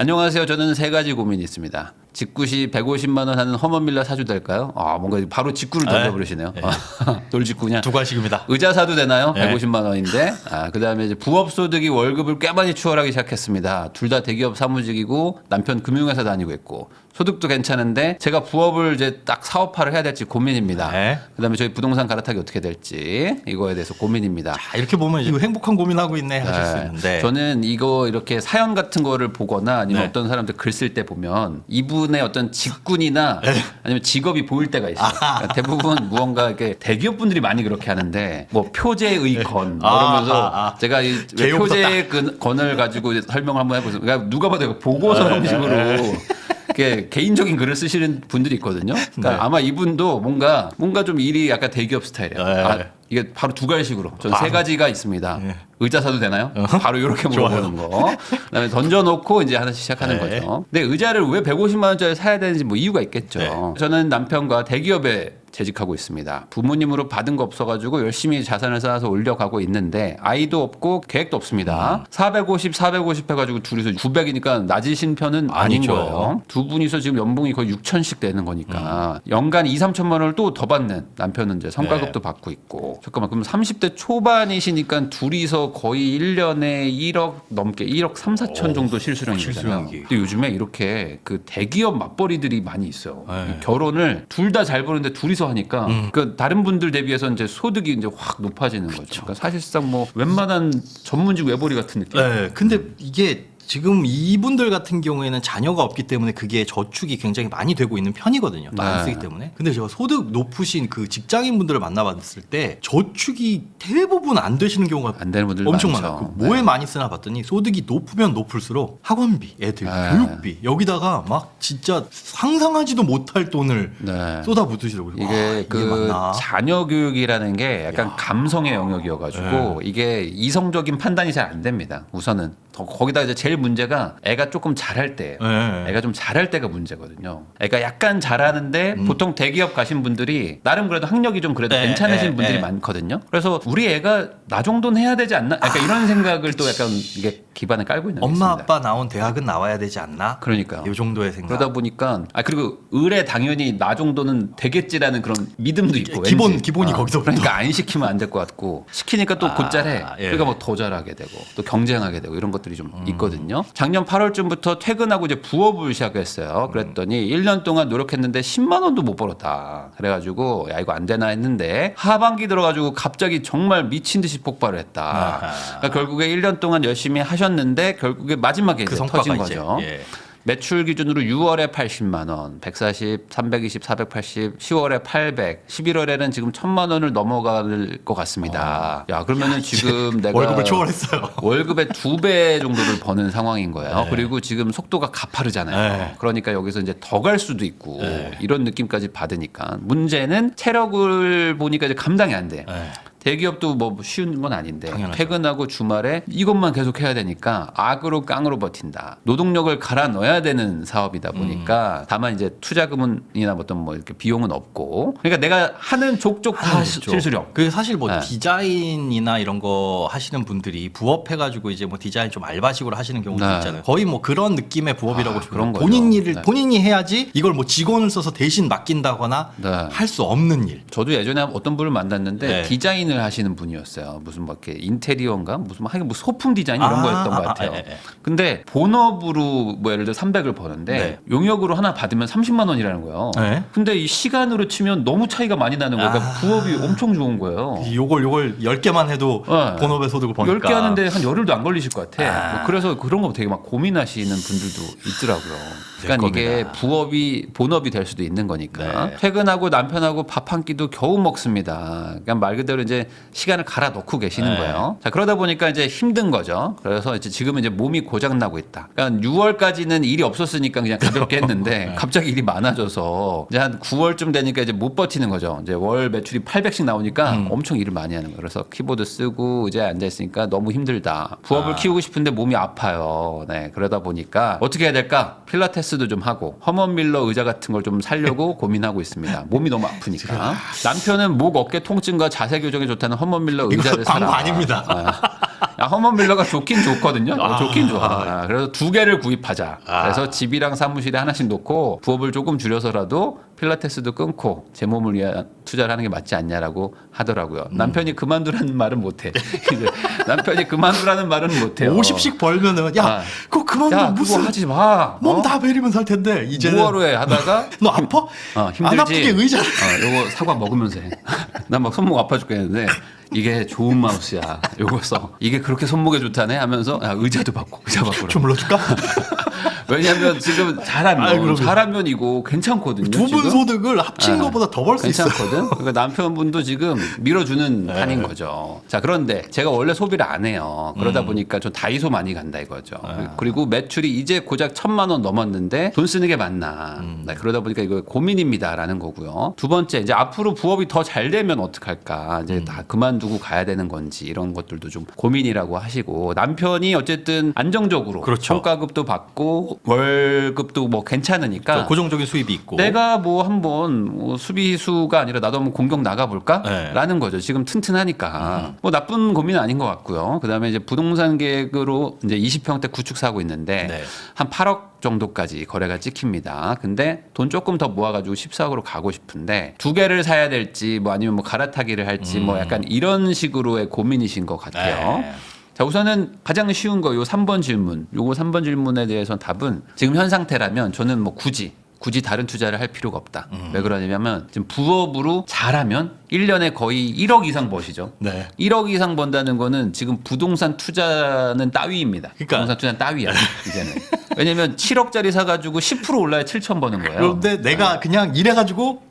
안녕하세요. 저는 세 가지 고민이 있습니다. 직구 시 150만 원 하는 허먼 밀러 사도 될까요? 뭔가 바로 직구를 던져버리시네요. 돌직구냐? 두 가지입니다. 의자 사도 되나요? 네. 150만 원인데. 그다음에 이제 부업 소득이 월급을 꽤 많이 추월하기 시작했습니다. 둘 다 대기업 사무직이고 남편 금융회사 다니고 있고 소득도 괜찮은데 제가 부업을 이제 딱 사업화를 해야 될지 고민입니다. 네. 그다음에 저희 부동산 갈아타기 어떻게 될지 이거에 대해서 고민입니다. 이렇게 보면 이거 행복한 고민하고 있네 하실 수 있는데 저는 이거 이렇게 사연 같은 거를 보거나 아니면 네. 어떤 사람들 글 쓸 때 보면 이분의 어떤 직군이나 아니면 직업이 보일 때가 있어요. 그러니까 대부분 무언가 이렇게 대기업 분들이 많이 그렇게 하는데 뭐 표제의 건 이러면서 제가 이 표제의 건을 가지고 이제 설명을 한번 해보세요. 그러니까 누가 봐도 이거 보고서 형식으로 이렇게 개인적인 글을 쓰시는 분들이 있거든요. 그러니까 네. 아마 이분도 뭔가 좀 일이 약간 대기업 스타일이에요. 네. 이게 바로 두 가지식으로 저는 세 가지가 있습니다. 의자 사도 되나요? 바로 이렇게 물어보는 거. 그다음에 던져놓고 이제 하나씩 시작하는 네. 거죠. 근데 의자를 왜 150만 원짜리 사야 되는지 뭐 이유가 있겠죠. 네. 저는 남편과 대기업에 재직하고 있습니다. 부모님으로 받은 거 없어가지고 열심히 자산을 쌓아서 올려가고 있는데 아이도 없고 계획도 없습니다. 450 해가지고 둘이서 900이니까 낮으신 편은 아닌 아니죠. 거예요. 두 분이서 지금 연봉이 거의 6천씩 되는 거니까 연간 2-3천만 원을 또 더 받는 남편은 이제 성과급도 받고 있고 잠깐만 그럼 30대 초반이시니까 둘이서 거의 1년에 1억 넘게 1억 3-4천 정도 실수령이잖아요. 실수령이. 근데 요즘에 이렇게 그 대기업 맞벌이들이 많이 있어요. 네. 결혼을 둘 다 잘 버는데 둘이서 하니까 그 다른 분들 대비해서 이제 소득이 이제 확 높아지는 거죠. 그러니까 사실상 뭐 웬만한 전문직 외벌이 같은 느낌. 네, 근데 이게 지금 이분들 같은 경우에는 자녀가 없기 때문에 그게 저축이 굉장히 많이 되고 있는 편이거든요. 또 안 네. 쓰기 때문에. 근데 제가 소득 높으신 그 직장인분들을 만나봤을 때 저축이 대부분 안 되시는 경우가 안 되는 분들 엄청 많죠. 많아요. 그 뭐에 많이 쓰나 봤더니 소득이 높으면 높을수록 학원비, 애들 교육비 여기다가 막 진짜 상상하지도 못할 돈을 네. 쏟아붓으시더라고요. 이게 그 맞나? 자녀 교육이라는 게 약간 감성의 영역이어가지고 이게 이성적인 판단이 잘 안 됩니다. 우선은 거기다 이제 제일 문제가 애가 조금 잘할 때예요. 네. 애가 좀 잘할 때가 문제거든요. 애가 약간 잘하는데 보통 대기업 가신 분들이 나름 그래도 학력이 좀 그래도 네, 괜찮으신 네, 분들이 네. 많거든요. 그래서 우리 애가 나 정도는 해야 되지 않나? 약간 이런 생각을 또 약간 이게 기반에 깔고 있는 게 엄마 있습니다. 아빠 나온 대학은 나와야 되지 않나? 그러니까요. 이 정도의 생각. 그러다 보니까 그리고 을에 당연히 나 정도는 되겠지라는 그런 믿음도 있고 기본이 거기서부터. 그러니까 안 시키면 안 될 것 같고 시키니까 또 곧잘해 예. 그러니까 뭐 더 잘하게 되고 또 경쟁하게 되고 이런 것들이 좀 있거든요. 작년 8월쯤부터 퇴근하고 이제 부업을 시작했어요. 그랬더니 1년 동안 노력했는데 10만 원도 못 벌었다. 그래가지고 야 이거 안 되나 했는데 하반기 들어가지고 갑자기 정말 미친 듯이 폭발을 했다. 그러니까 결국에 1년 동안 열심히 하셨는데 결국에 마지막에 그 이제 성과가 터진 이제, 거죠. 예. 매출 기준으로 6월에 80만 원, 140, 320, 480, 10월에 800, 11월에는 지금 1,000만 원을 넘어갈 것 같습니다. 야, 그러면은 지금 내가 월급을 초월했어요. 월급의 2배 정도를 버는 상황인 거예요. 그리고 지금 속도가 가파르잖아요. 네. 그러니까 여기서 이제 더 갈 수도 있고 네. 이런 느낌까지 받으니까 문제는 체력을 보니까 이제 감당이 안 돼. 네. 대기업도 뭐 쉬운 건 아닌데 당연하죠. 퇴근하고 주말에 이것만 계속 해야 되니까 악으로 깡으로 버틴다. 노동력을 갈아 넣어야 되는 사업이다 보니까 다만 이제 투자금이나 어떤 뭐 이렇게 비용은 없고 그러니까 내가 하는 족족 다 실수령. 그 사실 뭐 네. 디자인이나 이런 거 하시는 분들이 부업해가지고 이제 뭐 디자인 좀 알바식으로 하시는 경우도 네. 있잖아요. 거의 뭐 그런 느낌의 부업이라고 그런 거죠. 본인 일을 네. 본인이 해야지 이걸 뭐 직원을 써서 대신 맡긴다거나 네. 할 수 없는 일. 저도 예전에 어떤 분을 만났는데 네. 디자인을 하시는 분이었어요. 무슨 뭐 이렇게 인테리어인가 무슨 하긴 뭐 소품 디자인 이런 거였던 것 같아요. 예. 근데 본업으로 뭐 예를 들어 300을 버는데 네. 용역으로 하나 받으면 30만 원이라는 거예요. 네. 근데 이 시간으로 치면 너무 차이가 많이 나는 거예요. 그러니까 부업이 엄청 좋은 거예요. 요걸 10개만 해도 네. 본업의 소득을 버니까. 10개 하는데 한 열흘도 안 걸리실 것 같아. 아. 뭐 그래서 그런 거 되게 막 고민하시는 분들도 있더라고요. 그러니까 겁니다. 이게 부업이 본업이 될 수도 있는 거니까 네. 퇴근하고 남편하고 밥 한 끼도 겨우 먹습니다. 그러니까 말 그대로 이제 시간을 갈아 넣고 계시는 네. 거예요. 자 그러다 보니까 이제 힘든 거죠. 그래서 이제 지금은 이제 몸이 고장 나고 있다. 그러니까 6월까지는 일이 없었으니까 그냥 가볍게 했는데 갑자기 일이 많아져서 이제 한 9월쯤 되니까 이제 못 버티는 거죠. 이제 월 매출이 800씩 나오니까 엄청 일을 많이 하는 거예요. 그래서 키보드 쓰고 이제 앉아 있으니까 너무 힘들다. 부업을 키우고 싶은데 몸이 아파요. 네 그러다 보니까 어떻게 해야 될까? 필라테스도 좀 하고 허먼 밀러 의자 같은 걸 좀 사려고 고민하고 있습니다. 몸이 너무 아프니까. 남편은 목 어깨 통증과 자세 교정에 좋다는 허먼 밀러 의자를 이거 광고 사라. 아닙니다. 야, 허먼 밀러가 좋긴 좋거든요. 좋긴 좋아. 아. 그래서 2개를 구입하자. 아. 그래서 집이랑 사무실에 하나씩 놓고 부업을 조금 줄여서라도 필라테스도 끊고 제 몸을 위한 투자를 하는 게 맞지 않냐라고 하더라고요. 남편이 그만두라는 말은 못해. 이제 남편이 그만두라는 말은 못해요. 50씩 벌면은 야 아. 그거 그만둬 야, 무슨 그거 하지 마. 몸 다 베리면 살 텐데 이제는 뭐하러 해 하다가 너 아파? 힘들지. 안 아프게 의자를 요거 사과 먹으면서 해. 난 막 손목 아파 죽겠는데 이게 좋은 마우스야. 요거 써. 이게 그렇게 손목에 좋다네 하면서 야, 의자도 바꿔. 의자 바꾸라. 주물러줄까? 왜냐면 지금 잘하면 이거 괜찮거든요. 두 분 지금. 소득을 합친 네. 것보다 더 벌 수 있어요. 괜찮거든. 그러니까 남편분도 지금 밀어주는 판인 거죠. 자, 그런데 제가 원래 소비를 안 해요. 그러다 보니까 좀 다이소 많이 간다 이거죠. 그리고 매출이 이제 고작 1,000만 원 넘었는데 돈 쓰는 게 맞나. 네, 그러다 보니까 이거 고민입니다라는 거고요. 두 번째, 이제 앞으로 부업이 더 잘 되면 어떡할까. 이제 다 그만두고 가야 되는 건지 이런 것들도 좀 고민이라고 하시고 남편이 어쨌든 안정적으로 그렇죠. 성과급도 받고 월급도 뭐 괜찮으니까 고정적인 수입이 있고 내가 뭐 한번 뭐 수비수가 아니라 나도 한번 공격 나가볼까? 네. 라는 거죠. 지금 튼튼하니까. 뭐 나쁜 고민은 아닌 것 같고요. 그 다음에 이제 부동산 계획으로 이제 20평대 구축 사고 있는데 네. 한 8억 정도까지 거래가 찍힙니다. 근데 돈 조금 더 모아가지고 14억으로 가고 싶은데 2개를 사야 될지 뭐 아니면 뭐 갈아타기를 할지 뭐 약간 이런 식으로의 고민이신 것 같아요. 네. 자, 우선은 가장 쉬운 거 요 3번 질문. 요거 3번 질문에 대해서 답은 지금 현 상태라면 저는 뭐 굳이 다른 투자를 할 필요가 없다. 왜 그러냐면 지금 부업으로 잘하면 1년에 거의 1억 이상 버시죠. 네. 1억 이상 번다는 거는 지금 부동산 투자는 따위입니다. 그러니까. 부동산 투자는 따위야. 이제는. 왜냐면 7억짜리 사가지고 10% 올라야 7천 버는 거예요. 그런데 내가 그냥 일해가지고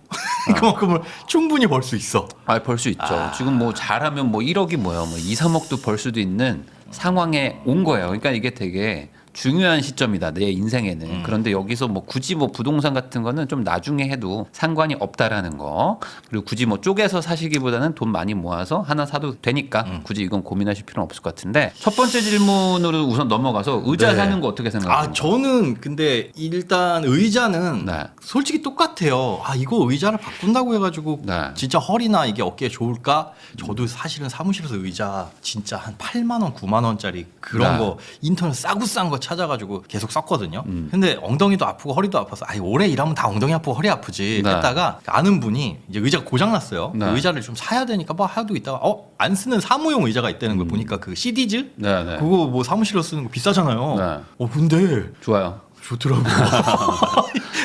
그만큼을 충분히 벌 수 있어. 벌 수 있죠. 지금 뭐 잘하면 뭐 1억이 뭐예요. 뭐 2, 3억도 벌 수도 있는 상황에 온 거예요. 그러니까 이게 되게 중요한 시점이다 내 인생에는. 그런데 여기서 뭐 굳이 뭐 부동산 같은 거는 좀 나중에 해도 상관이 없다라는 거. 그리고 굳이 뭐 쪼개서 사시기보다는 돈 많이 모아서 하나 사도 되니까 굳이 이건 고민하실 필요는 없을 것 같은데 첫 번째 질문으로 우선 넘어가서 의자 네. 사는 거 어떻게 생각하세요? 저는 근데 일단 의자는 네. 솔직히 똑같아요. 이거 의자를 바꾼다고 해가지고 네. 진짜 허리나 이게 어깨에 좋을까? 저도 사실은 사무실에서 의자 진짜 한 8만 원, 9만 원짜리 그런 네. 거 인터넷 싸고 싼 거 찾아가지고 계속 썼거든요. 근데 엉덩이도 아프고 허리도 아파서 오래 일하면 다 엉덩이 아프고 허리 아프지 네. 했다가 아는 분이 이제 의자가 고장 났어요. 네. 의자를 좀 사야 되니까 뭐 하도 있다가 안 쓰는 사무용 의자가 있다는 걸 보니까 그 CD즈 네, 네. 그거 뭐 사무실로 쓰는 거 비싸잖아요. 네. 근데 좋아요. 좋더라고요.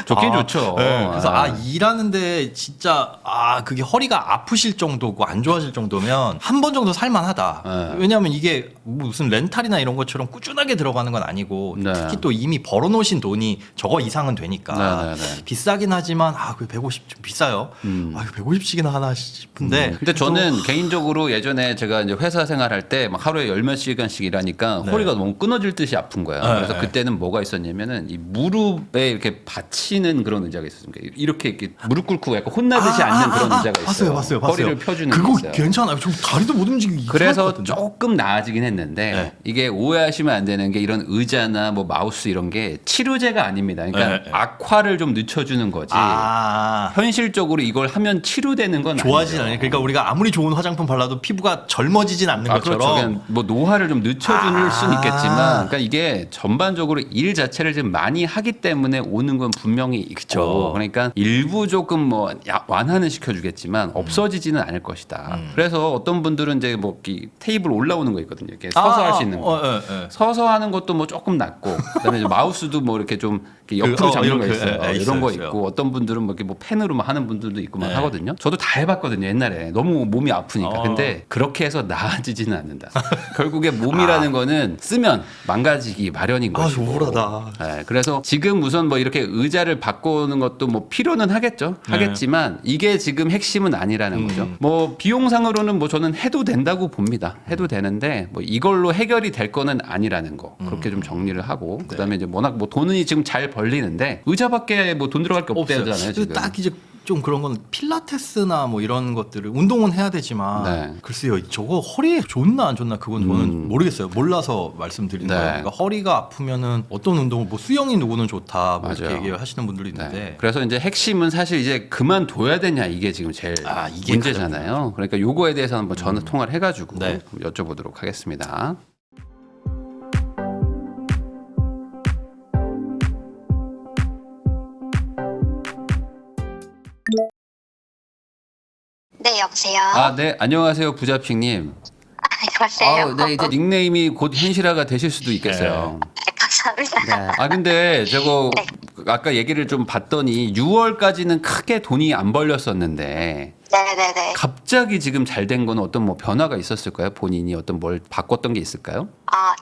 좋긴 좋죠. 네, 그래서 아. 일하는데 진짜 그게 허리가 아프실 정도고 안 좋아질 정도면 한 번 정도 살만하다. 네. 왜냐하면 이게 무슨 렌탈이나 이런 것처럼 꾸준하게 들어가는 건 아니고 네. 특히 또 이미 벌어놓으신 돈이 저거 이상은 되니까 네, 네, 네. 비싸긴 하지만 그 150 좀 비싸요. 이거 150씩이나 하나 싶은데. 근데 저는 개인적으로 예전에 제가 이제 회사 생활할 때 막 하루에 10몇 시간씩 일하니까 네. 허리가 너무 끊어질 듯이 아픈 거예요. 네, 그래서 네. 그때는 뭐가 있었냐면은 이 무릎에 이렇게 받치는 그런 의자가 있었습니다. 이렇게 무릎 꿇고 약간 혼나듯이 앉는 그런 의자가 있어요. 봤어요. 허리를 펴주는 게 그거 있어요. 괜찮아요. 좀 다리도 못 움직이고. 그래서 이상하거든요. 조금 나아지긴 했는데 네. 이게 오해하시면 안 되는 게 이런 의자나 뭐 마우스 이런 게 치료제가 아닙니다. 그러니까 네, 네. 악화를 좀 늦춰주는 거지. 현실적으로 이걸 하면 치료되는 건 좋아지진 아니죠. 않아요. 그러니까 우리가 아무리 좋은 화장품 발라도 피부가 젊어지진 않는 것처럼. 그렇죠. 그냥 뭐 노화를 좀 늦춰줄 수는 있겠지만, 그러니까 이게 전반적으로 일 자체를 좀 많이 하기 때문에 오는 건 분명히 있고, 그쵸. 그러니까 일부 조금 뭐 완화는 시켜주겠지만 없어지지는 않을 것이다. 그래서 어떤 분들은 이제 뭐 이 테이블 올라오는 거 있거든요. 이렇게 서서 할 수 있는 거. 서서 하는 것도 뭐 조금 낫고, 그다음에 이제 마우스도 뭐 이렇게 좀 이렇게 옆으로 잡는 거 있어요. 이런 거 있어요. 있고, 어떤 분들은 뭐 이렇게 뭐 펜으로 막 하는 분들도 있고 막 네. 하거든요. 저도 다 해봤거든요 옛날에. 너무 몸이 아프니까. 근데 그렇게 해서 나아지지는 않는다. 결국에 몸이라는 거는 쓰면 망가지기 마련인 것이고. 우울하다. 네, 그래서 지금 우선 뭐 이렇게 의자를 바꾸는 것도 뭐 필요는 하겠죠. 하겠지만 이게 지금 핵심은 아니라는 거죠. 뭐 비용상으로는 뭐 저는 해도 된다고 봅니다. 해도 되는데 뭐 이걸로 해결이 될 거는 아니라는 거. 그렇게 좀 정리를 하고 그다음에 이제 워낙 뭐 돈이 지금 잘 벌리는데 의자밖에 뭐 돈 들어갈 게 없대잖아요. 지금. 딱 이제 좀 그런 건 필라테스나 뭐 이런 것들을 운동은 해야 되지만 네. 글쎄요 저거 허리에 좋나 안 좋나 그건 저는 모르겠어요. 몰라서 말씀드리는 네. 거예요. 그러니까 허리가 아프면은 어떤 운동을 뭐 수영이 누구는 좋다 뭐 이렇게 맞아요. 얘기를 하시는 분들이 네. 있는데 그래서 이제 핵심은 사실 이제 그만둬야 되냐 이게 지금 제일 이게 문제잖아요. 그러니까 요거에 대해서 한번 전화 통화를 해가지고 네. 여쭤보도록 하겠습니다. 네, 여보세요. 아, 네, 안녕하세요, 부자핑님. 안녕하세요. 네, 이제 닉네임이 곧 현실화가 되실 수도 있겠어요. 네, 감사합니다. 네. 아, 근데 저거 네. 아까 얘기를 좀 봤더니 6월까지는 크게 돈이 안 벌렸었는데 네네네. 갑자기 지금 잘 된 건 어떤 뭐 변화가 있었을까요? 본인이 어떤 뭘 바꿨던 게 있을까요?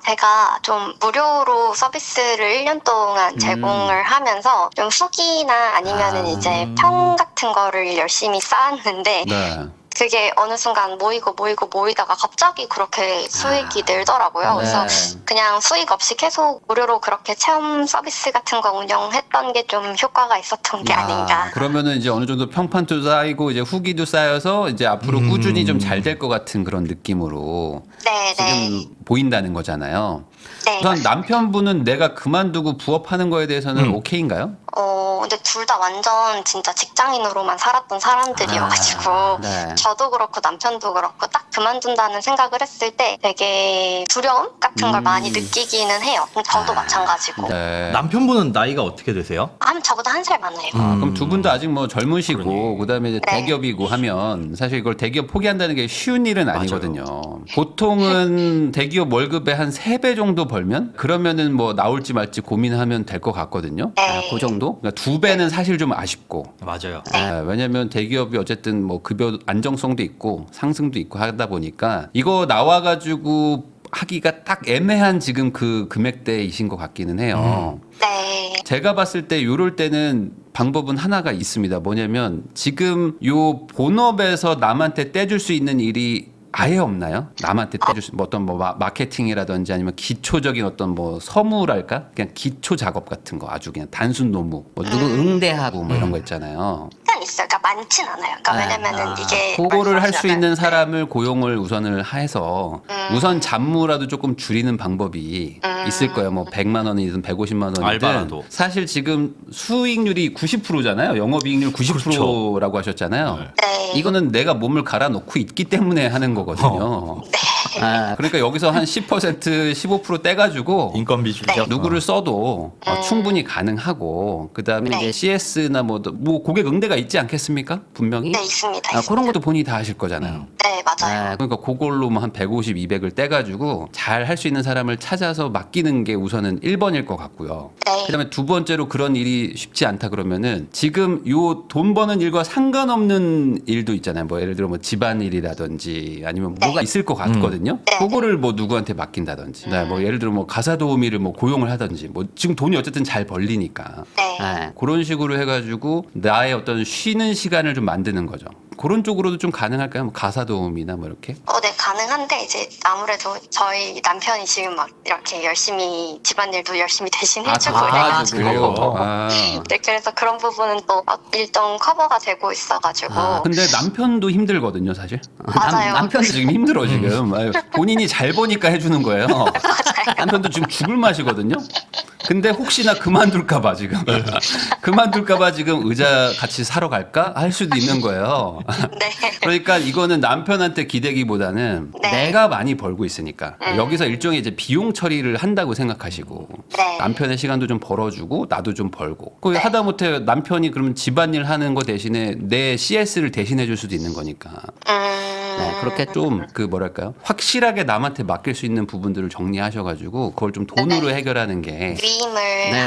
제가 좀 무료로 서비스를 1년 동안 제공을 하면서 좀 후기나 아니면은 이제 평 같은 거를 열심히 쌓았는데 네. 그게 어느 순간 모이다가 갑자기 그렇게 수익이 늘더라고요. 그래서 그냥 수익 없이 계속 무료로 그렇게 체험 서비스 같은 거 운영했던 게 좀 효과가 있었던 게 아닌가. 그러면은 이제 어느 정도 평판도 쌓이고 이제 후기도 쌓여서 이제 앞으로 꾸준히 좀 잘 될 것 같은 그런 느낌으로 네네. 지금 보인다는 거잖아요. 네. 우선 남편분은 내가 그만두고 부업하는 거에 대해서는 오케이인가요? 근데 둘 다 완전 진짜 직장인으로만 살았던 사람들이어가지고 네. 저도 그렇고 남편도 그렇고 딱 그만둔다는 생각을 했을 때 되게 두려움 같은 걸 많이 느끼기는 해요. 저도 마찬가지고. 네. 남편분은 나이가 어떻게 되세요? 저보다 한 살 많아요. 그럼 두 분도 아직 뭐 젊으시고 그러네. 그다음에 이제 네. 대기업이고 하면 사실 이걸 대기업 포기한다는 게 쉬운 일은 아니거든요. 보통은 대기업 월급의 한 3배 정도 벌면 그러면은 뭐 나올지 말지 고민하면 될 것 같거든요. 네. 그 정도? 그러니까 2배는 사실 좀 아쉽고. 맞아요. 왜냐면 대기업이 어쨌든 뭐 급여 안정성도 있고 상승도 있고 하다 보니까 이거 나와가지고 하기가 딱 애매한 지금 그 금액대이신 것 같기는 해요. 네. 제가 봤을 때 요럴 때는 방법은 하나가 있습니다. 뭐냐면 지금 요 본업에서 남한테 떼줄 수 있는 일이 아예 없나요? 남한테 떼줄 수 어떤 뭐 마케팅이라든지 아니면 기초적인 어떤 뭐 서무랄까? 그냥 기초 작업 같은 거 아주 그냥 단순 노무 뭐 누구 응대하고 뭐 이런 거 있잖아요. 약간 있어요. 그러니까 많진 않아요. 그러니까 왜냐면은 이게 그거를 할 수 말씀하시잖아요. 있는 사람을 고용을 우선을 해서 우선 잡무라도 조금 줄이는 방법이 있을 거예요. 뭐 100만 원이든 150만 원이든 알바라도. 사실 지금 수익률이 90%잖아요. 영업이익률 90%라고 하셨잖아요. 네. 이거는 내가 몸을 갈아 놓고 있기 때문에 하는 거거든요. 그러니까 여기서 한 10%, 15% 떼가지고 인건비 줄이죠. 누구를 써도 충분히 가능하고 그다음에 네. 이제 CS나 뭐 고객 응대가 있지 않겠습니까? 분명히. 네, 있습니다. 그런 것도 본인이 다 하실 거잖아요. 네, 맞아요. 그러니까 그걸로 뭐 한 150, 200을 떼가지고 잘 할 수 있는 사람을 찾아서 맡기는 게 우선은 1번일 것 같고요. 네. 그다음에 두 번째로 그런 일이 쉽지 않다 그러면은 지금 요 돈 버는 일과 상관없는 일도 있잖아요. 뭐 예를 들어 뭐 집안일이라든지 아니면 네. 뭐가 있을 것 같거든요. 네. 그거를 뭐 누구한테 맡긴다든지, 뭐 예를 들어 뭐 가사 도우미를 뭐 고용을 하든지, 뭐 지금 돈이 어쨌든 잘 벌리니까. 네. 그런 식으로 해가지고 나의 어떤 쉬는 시간을 좀 만드는 거죠. 그런 쪽으로도 좀 가능할까요? 뭐 가사 도우미나 뭐 이렇게? 네, 가능한데 이제 아무래도 저희 남편이 지금 막 이렇게 열심히 집안일도 열심히 대신 해주고 이래가지고 그래요. 네, 그래서 그런 부분은 또 일정 커버가 되고 있어가지고 근데 남편도 힘들거든요, 사실. 맞아요. 남편도 지금 힘들어 지금. 본인이 잘 보니까 해주는 거예요. 남편도 지금 죽을 맛이거든요. 근데 혹시나 그만둘까봐 지금 그만둘까봐 지금 의자 같이 사러 갈까 할 수도 있는 거예요. 네. 그러니까 이거는 남편한테 기대기보다는 네. 내가 많이 벌고 있으니까 여기서 일종의 이제 비용 처리를 한다고 생각하시고 네. 남편의 시간도 좀 벌어주고 나도 좀 벌고 그 네. 하다못해 남편이 그러면 집안일 하는 거 대신에 내 CS를 대신해 줄 수도 있는 거니까 그렇게 좀 그 뭐랄까요 확실하게 남한테 맡길 수 있는 부분들을 정리하셔가지고 그걸 좀 돈으로 해결하는 게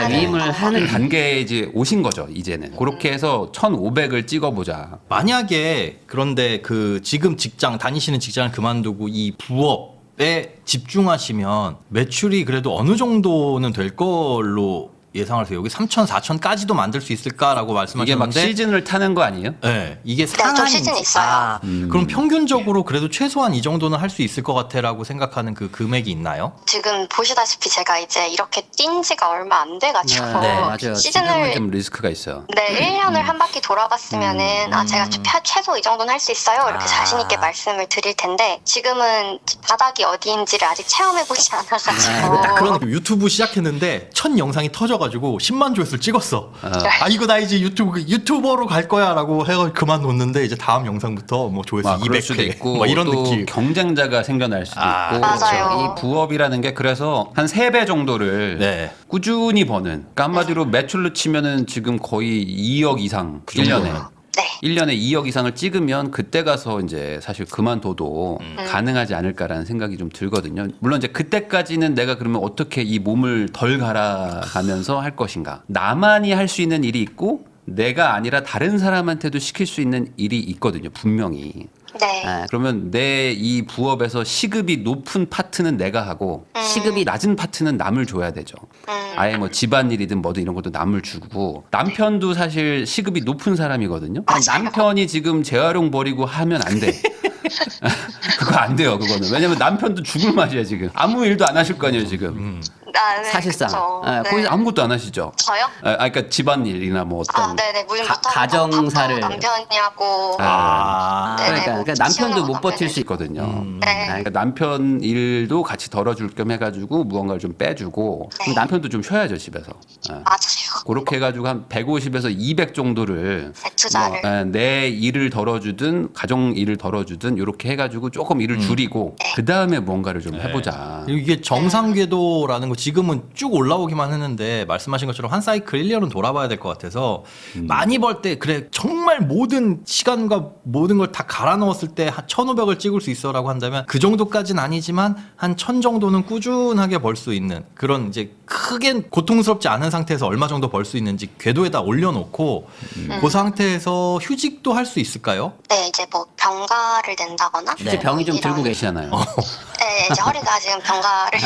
위임을 하는 단계에 이제 오신 거죠 이제는 그렇게 해서 1,500을 찍어보자. 만약에 그런데 그 지금 직장 다니시는 직장을 그만두고 이 부업에 집중하시면 매출이 그래도 어느 정도는 될 걸로 예상을 해요. 여기 3천, 4천까지도 만들 수 있을까라고 이게 막 말씀하셨는데 시즌을 타는 거 아니에요? 네, 이게 좀 상한인지 시즌이 있어요. 그럼 평균적으로 그래도 최소한 이 정도는 할 수 있을 것 같아라고 생각하는 그 금액이 있나요? 지금 보시다시피 제가 이제 이렇게 뛴 지가 얼마 안 돼가지고 네, 맞아요. 지금은 시즌을 좀 리스크가 있어요. 네, 1년을 한 바퀴 돌아봤으면은 제가 최소 이 정도는 할 수 있어요. 이렇게 자신 있게 말씀을 드릴 텐데 지금은 바닥이 어디인지를 아직 체험해보지 않아가지고 딱 그런 느낌. 유튜브 시작했는데 첫 영상이 터져가지고 10만 조회수를 찍었어. 아 이거 나 이제 유튜버로 갈 거야라고 해서 그만뒀는데 이제 다음 영상부터 뭐 조회수 그럴 수도 200회 있고 뭐 이런 또 느낌. 경쟁자가 생겨날 수도 있고 맞아요. 이 부업이라는 게 그래서 한 3배 정도를 네. 꾸준히 버는 그러니까 한마디로 매출로 치면은 지금 거의 2억 이상 그 정도는. 1년에 네. 1년에 2억 이상을 찍으면 그때 가서 이제 사실 그만둬도 가능하지 않을까라는 생각이 좀 들거든요. 물론 이제 그때까지는 내가 그러면 어떻게 이 몸을 덜 갈아가면서 할 것인가. 나만이 할 수 있는 일이 있고 내가 아니라 다른 사람한테도 시킬 수 있는 일이 있거든요. 분명히. 네. 그러면 내 이 부업에서 시급이 높은 파트는 내가 하고 시급이 낮은 파트는 남을 줘야 되죠. 아예 뭐 집안일이든 뭐든 이런 것도 남을 주고 남편도 사실 시급이 높은 사람이거든요. 남편이 지금 재활용 버리고 하면 안 돼. 그거 안 돼요. 그거는. 왜냐면 남편도 죽을 맛이야 지금. 아무 일도 안 하실 거 아니에요 지금. 아, 네, 사실상. 그쵸. 네, 네. 거기서 아무것도 안 하시죠. 저요? 그러니까 집안일이나 뭐 어떤. 네네 무슨 가정사를. 남편이 하고 아. 네네, 그러니까 뭐 남편도 못 시원하고 버틸 수 있거든요. 네. 그러니까 남편 일도 같이 덜어줄 겸 해가지고 무언가를 좀 빼주고 그럼 남편도 좀 쉬어야죠 집에서. 맞아요. 그렇게 해가지고 한 150에서 200 정도를 투자를. 내 일을 덜어주든 가정 일을 덜어주든 이렇게 해가지고 조금 일을 줄이고 그 다음에 뭔가를 좀 해보자. 그리고 이게 정상 궤도라는 거 지금은 쭉 올라오기만 했는데 말씀하신 것처럼 한 사이클 1년은 돌아봐야 될 것 같아서 많이 벌 때 그래 정말 모든 시간과 모든 걸 다 갈아 넣었을 때 한 1,500을 찍을 수 있어라고 한다면 그 정도까지는 아니지만 한 1,000 정도는 꾸준하게 벌 수 있는 그런 이제 크게 고통스럽지 않은 상태에서 얼마 정도 벌 수 있는지 궤도에다 올려놓고 그 상태에서 휴직도 할 수 있을까요? 네 이제 뭐 병가를 낸다거나 이제 병이 좀 들고 이런- 계시잖아요. 네 이제 허리가 지금 병가를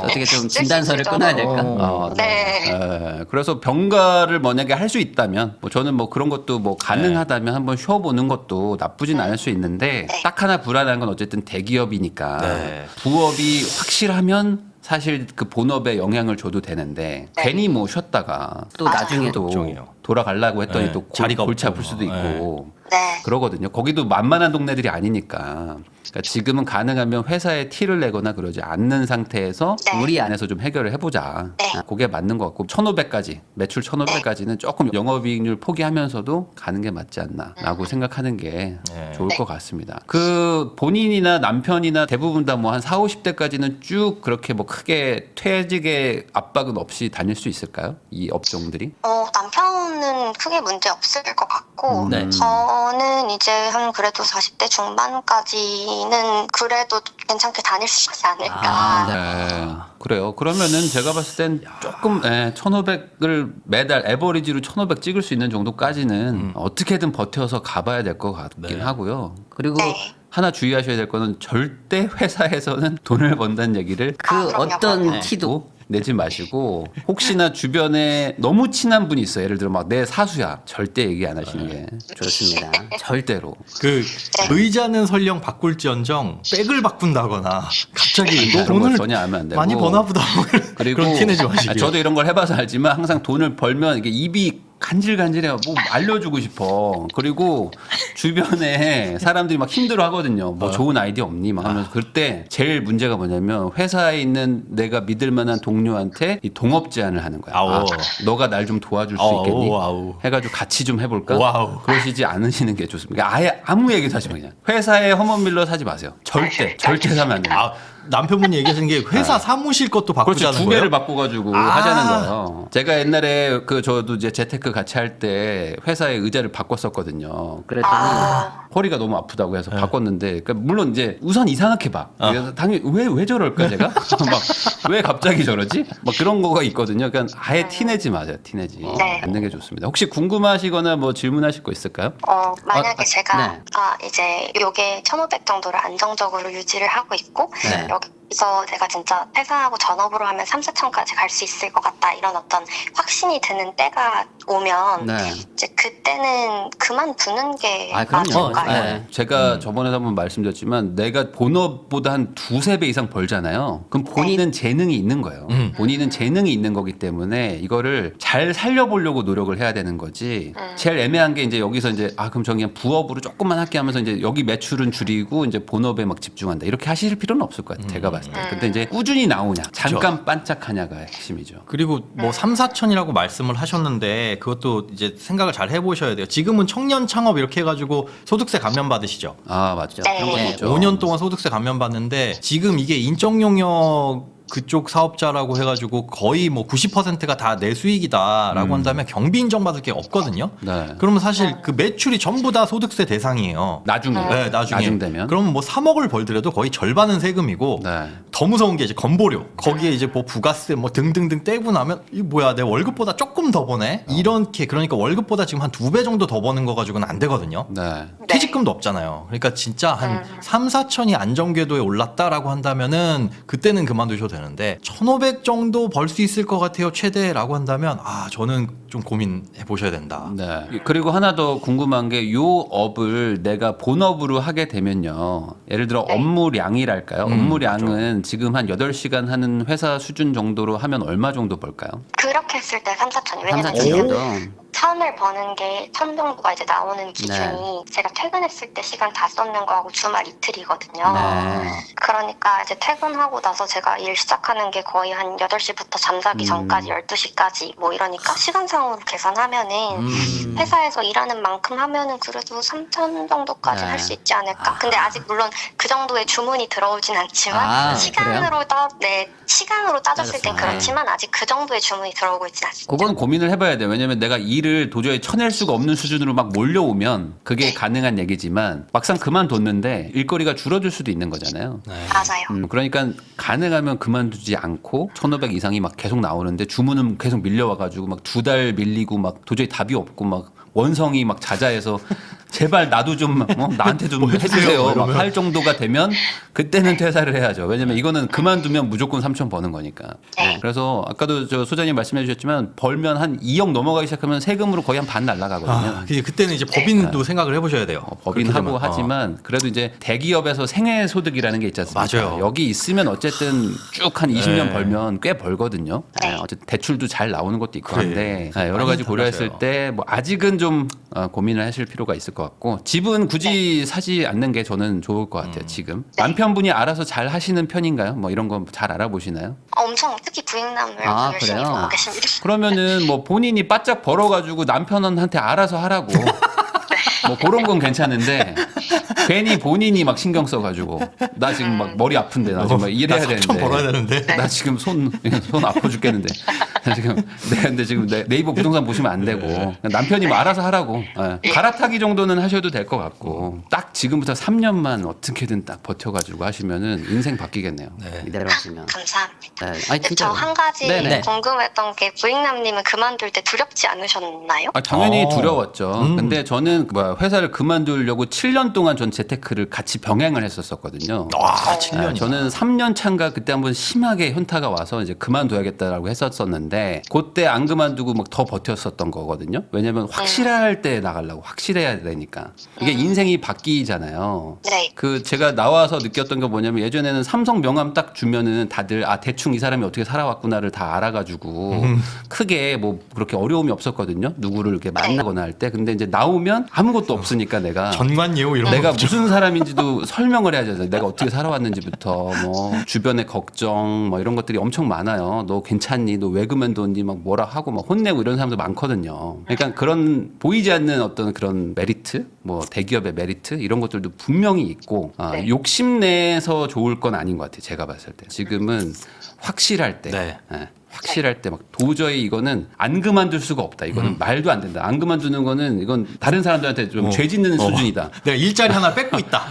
어떻게 좀 쓸수 진단서를 있을 끊어야 정도로. 될까? 네. 그래서 병가를 만약에 할 수 있다면 뭐 저는 뭐 그런 것도 뭐 가능하다면 한번 쉬어보는 것도 나쁘진 않을 수 있는데 네. 딱 하나 불안한 건 어쨌든 대기업이니까 네. 부업이 확실하면 사실 그 본업에 영향을 줘도 되는데 네. 괜히 뭐 쉬었다가 또 나중에 또 걱정이에요. 돌아가려고 했더니 네, 또 자리가 골치 없고. 아플 수도 있고 네. 그러거든요. 거기도 만만한 동네들이 아니니까. 그러니까 지금은 가능하면 회사에 티를 내거나 그러지 않는 상태에서 네. 우리 안에서 좀 해결을 해보자. 네. 그게 맞는 것 같고 1,500까지 매출 1,500까지는 조금 영업이익률 포기하면서도 가는 게 맞지 않나라고 생각하는 게 네. 좋을 것 같습니다. 그 본인이나 남편이나 대부분 다 뭐 한 4, 50대까지는 쭉 그렇게 뭐 크게 퇴직의 압박은 없이 다닐 수 있을까요? 이 업종들이? 남편은 크게 문제 없을 것 같고 네. 저는 이제 한 그래도 40대 중반까지는 그래도 괜찮게 다닐 수 있지 않을까. 아, 네. 그래요. 그러면은 제가 봤을 땐 조금 1,500을 매달 에버리지로 1,500 찍을 수 있는 정도까지는 어떻게든 버텨서 가봐야 될 것 같긴 네. 하고요. 그리고 네. 하나 주의하셔야 될 거는 절대 회사에서는 돈을 번다는 얘기를 그 아, 그럼요. 어떤 네. 티도 내지 마시고 혹시나 주변에 너무 친한 분이 있어요. 예를 들어 막 내 사수야. 절대 얘기 안 하시는 게 좋습니다. 절대로. 그 의자는 설령 바꿀지언정 백을 바꾼다거나 갑자기 너 그런 거 돈을 전혀 하면 안 되고. 많이 버나보다 그리고 그런 티내지 마시길. 저도 이런 걸 해봐서 알지만 항상 돈을 벌면 이게 입이 간질간질해요. 뭐 알려주고 싶어. 그리고 주변에 사람들이 막 힘들어 하거든요. 뭐 좋은 아이디어 없니? 막 하면서 그때 제일 문제가 뭐냐면 회사에 있는 내가 믿을 만한 동료한테 이 동업 제안을 하는 거야. 아오. 너가 날 좀 도와줄 수 아오, 있겠니? 아오. 해가지고 같이 좀 해볼까? 와우. 그러시지 않으시는 게 좋습니다. 그러니까 아예 아무 얘기도 하지 마 그냥. 회사에 허먼밀러 사지 마세요. 절대 사면 안 돼요. 아, 남편분이 얘기하시는 게 회사 사무실 것도 그렇죠. 바꾸자는 두 거예요? 개를 바꿔가지고 아. 하자는 거예요. 제가 옛날에 저도 이제 재테크 같이 할 때 회사의 의자를 바꿨었거든요. 그랬더니 허리가 너무 아프다고 해서 바꿨는데, 그러니까 물론 이제 우선 이상하게 봐. 그래서 당연히 왜 저럴까 제가? 막 왜 갑자기 저러지? 막 그런 거가 있거든요. 그러니까 아예 티내지 마세요. 티내지 네. 않는 게 좋습니다. 혹시 궁금하시거나 뭐 질문하실 거 있을까요? 만약에 제가 네. 이제 요게 1,500 정도를 안정적으로 유지를 하고 있고 네. 여기 그래서 내가 진짜 퇴사하고 전업으로 하면 3, 4천까지 갈 수 있을 것 같다 이런 어떤 확신이 드는 때가 오면 네. 이제 그때는 그만두는 게 그럼요. 맞을까요? 네. 제가 저번에도 한번 말씀드렸지만 내가 본업보다 한 두세 배 이상 벌잖아요. 그럼 본인은 재능이 있는 거예요. 본인은 재능이 있는 거기 때문에 이거를 잘 살려보려고 노력을 해야 되는 거지. 제일 애매한 게 이제 여기서 이제 그럼 저 그냥 부업으로 조금만 할게 하면서 이제 여기 매출은 줄이고 이제 본업에 막 집중한다. 이렇게 하실 필요는 없을 것 같아요. 제가 봤을 때. 근데 이제 꾸준히 나오냐, 잠깐 반짝하냐가 핵심이죠. 그리고 뭐 3, 4천이라고 말씀을 하셨는데 그것도 이제 생각을 잘 해보셔야 돼요. 지금은 청년 창업 이렇게 해가지고 소득세 감면 받으시죠. 맞죠. 네. 그런 거 네. 있죠. 5년 동안 소득세 감면 받는데 지금 이게 인적 영역 그쪽 사업자라고 해가지고 거의 뭐 90%가 다 내 수익이다라고 한다면 경비 인정받을 게 없거든요. 네. 그러면 사실 그 매출이 전부 다 소득세 대상이에요. 나중에. 네, 나중에. 나중 되면. 그럼 뭐 3억을 벌더라도 거의 절반은 세금이고 네. 더 무서운 게 이제 건보료. 거기에 이제 뭐 부가세 뭐 등등등 떼고 나면 이 뭐야 내 월급보다 조금 더 버네. 이렇게 그러니까 월급보다 지금 한 2배 정도 더 버는 거 가지고는 안 되거든요. 네. 퇴직금도 없잖아요. 그러니까 진짜 한 3, 4천이 안정궤도에 올랐다라고 한다면은 그때는 그만두셔도 되는데 1,500 정도 벌 수 있을 것 같아요 최대라고 한다면 저는 좀 고민해 보셔야 된다. 네. 그리고 하나 더 궁금한 게 요 업을 내가 본업으로 하게 되면요. 예를 들어 네. 업무량이랄까요? 업무량은 그렇죠. 지금 한 8시간 하는 회사 수준 정도로 하면 얼마 정도 벌까요? 그렇게 했을 때 3, 4천이 3, 왜냐면 4천 지금 정도. 천을 버는 게 1,000 정도가 이제 나오는 기준이 제가 퇴근했을 때 시간 다 썼는 거하고 주말 이틀이거든요. 네. 그러니까 이제 퇴근하고 나서 제가 일 시작하는 게 거의 한 8시부터 잠자기 전까지 12시까지 뭐 이러니까 시간상으로 계산하면은 회사에서 일하는 만큼 하면은 그래도 3,000 정도까지 네. 할 수 있지 않을까. 근데 아직 물론 그 정도의 주문이 들어오진 않지만 시간으로 따졌을 땐 따졌어요. 그렇지만 아직 그 정도의 주문이 들어오고 있진 않습니다. 그건 고민을 해봐야 돼요. 왜냐면 내가 일을 도저히 쳐낼 수가 없는 수준으로 막 몰려오면 그게 가능한 얘기지만 막상 그만뒀는데 일거리가 줄어들 수도 있는 거잖아요. 맞아요. 그러니까 가능하면 그만두지 않고 1,500 이상이 막 계속 나오는데 주문은 계속 밀려와가지고 막 2달 밀리고 막 도저히 답이 없고 막 원성이 막 자자해서 제발 나도 좀 나한테 좀 해주세요 막 할 정도가 되면 그때는 퇴사를 해야죠. 왜냐면 이거는 그만두면 무조건 3천 버는 거니까. 네. 그래서 아까도 저 소장님 말씀해 주셨지만 벌면 한 2억 넘어가기 시작하면 세금으로 거의 한 반 날라가거든요. 그때는 이제 법인도 생각을 해보셔야 돼요. 법인하고 그렇게 되면. 하지만 그래도 이제 대기업에서 생애 소득이라는 게 있지 않습니까? 맞아요. 여기 있으면 어쨌든 쭉 한 20년 네. 벌면 꽤 벌거든요. 네. 어쨌든 대출도 잘 나오는 것도 있고 그래. 한데 여러 많이 가지 고려했을 달라져요. 때 뭐 아직은 좀 고민을 하실 필요가 있을 것 같고 집은 굳이 사지 않는 게 저는 좋을 것 같아요. 지금 남편분이 알아서 잘 하시는 편인가요? 뭐 이런 거 잘 알아보시나요? 엄청 특히 부익남을 열심히 그래요? 보고 계십니다. 그러면은 뭐 본인이 바짝 벌어가지고 남편한테 알아서 하라고. 뭐 그런 건 괜찮은데 괜히 본인이 막 신경 써가지고 나 지금 막 머리 아픈데 나 지금 막 일해야 나 4천 되는데 벌어야 되는데. 나 지금 손 아파 죽겠는데 나 지금 근데 지금 네이버 부동산 보시면 안 되고 남편이 뭐 알아서 하라고 갈아타기 정도는 하셔도 될 것 같고 딱 지금부터 3년만 어떻게든 딱 버텨가지고 하시면은 인생 바뀌겠네요. 네. 이대로 하시면. 감사합니다. 네. 아니 근데 진짜. 저 한 가지 네네. 궁금했던 게 부익남님은 그만둘 때 두렵지 않으셨나요? 당연히 어. 두려웠죠. 근데 저는 회사를 그만두려고 7년 동안 전 재테크를 같이 병행을 했었거든요. 7년이요. 저는 3년 차인가 그때 한번 심하게 현타가 와서 이제 그만둬야겠다라고 했었었는데 그때 안 그만두고 막 더 버텼었던 거거든요. 왜냐면 확실할 때 나가려고 확실해야 되니까 이게 인생이 바뀌잖아요. 네. 제가 나와서 느꼈던 게 뭐냐면 예전에는 삼성 명함 딱 주면은 다들 대충 이 사람이 어떻게 살아왔구나를 다 알아가지고 크게 뭐 그렇게 어려움이 없었거든요. 누구를 이렇게 만나거나 할 때. 근데 이제 나오면 아무것도 없으니까 내가 전관예우 이런 내가 거 없죠. 무슨 사람인지도 설명을 해야 되잖아요. 내가 어떻게 살아왔는지부터 뭐 주변의 걱정 뭐 이런 것들이 엄청 많아요. 너 괜찮니? 너 왜 그만뒀니? 막 뭐라 하고 막 혼내고 이런 사람도 많거든요. 그러니까 그런 보이지 않는 어떤 그런 메리트, 뭐 대기업의 메리트 이런 것들도 분명히 있고 욕심내서 좋을 건 아닌 것 같아요. 제가 봤을 때 지금은 확실할 때. 네. 확실할 때 막 도저히 이거는 안 그만둘 수가 없다. 이거는 말도 안 된다. 안 그만두는 거는 이건 다른 사람들한테 좀 죄 짓는 수준이다. 내가 일자리 하나 뺏고 있다.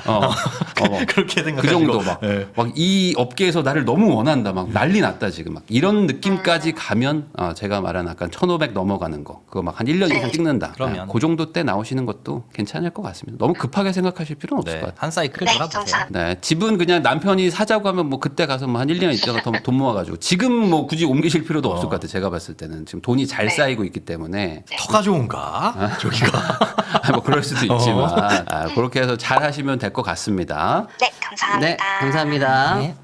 그렇게 생각하시고. 그 정도 막 예. 이 업계에서 나를 너무 원한다. 막 난리 났다 지금 막 이런 느낌까지 가면 제가 말한 아까 1,500 넘어가는 거 그거 막 한 1년 이상 찍는다. 그러면. 그 정도 때 나오시는 것도 괜찮을 것 같습니다. 너무 급하게 생각하실 필요는 없을 것 네, 같아요. 한 사이클 네, 돌아보세요. 감사합니다. 네, 집은 그냥 남편이 사자고 하면 뭐 그때 가서 뭐 한 1년 있다가 돈 모아가지고 지금 뭐 굳이 옮기실 필요도 없을 것 같아요. 제가 봤을 때는 지금 돈이 잘 쌓이고 있기 때문에 터가 좋은가? 저기가. 뭐 그럴 수도 있지만 그렇게 해서 잘 하시면 될 것 같습니다. 네, 감사합니다. 네, 감사합니다. 네.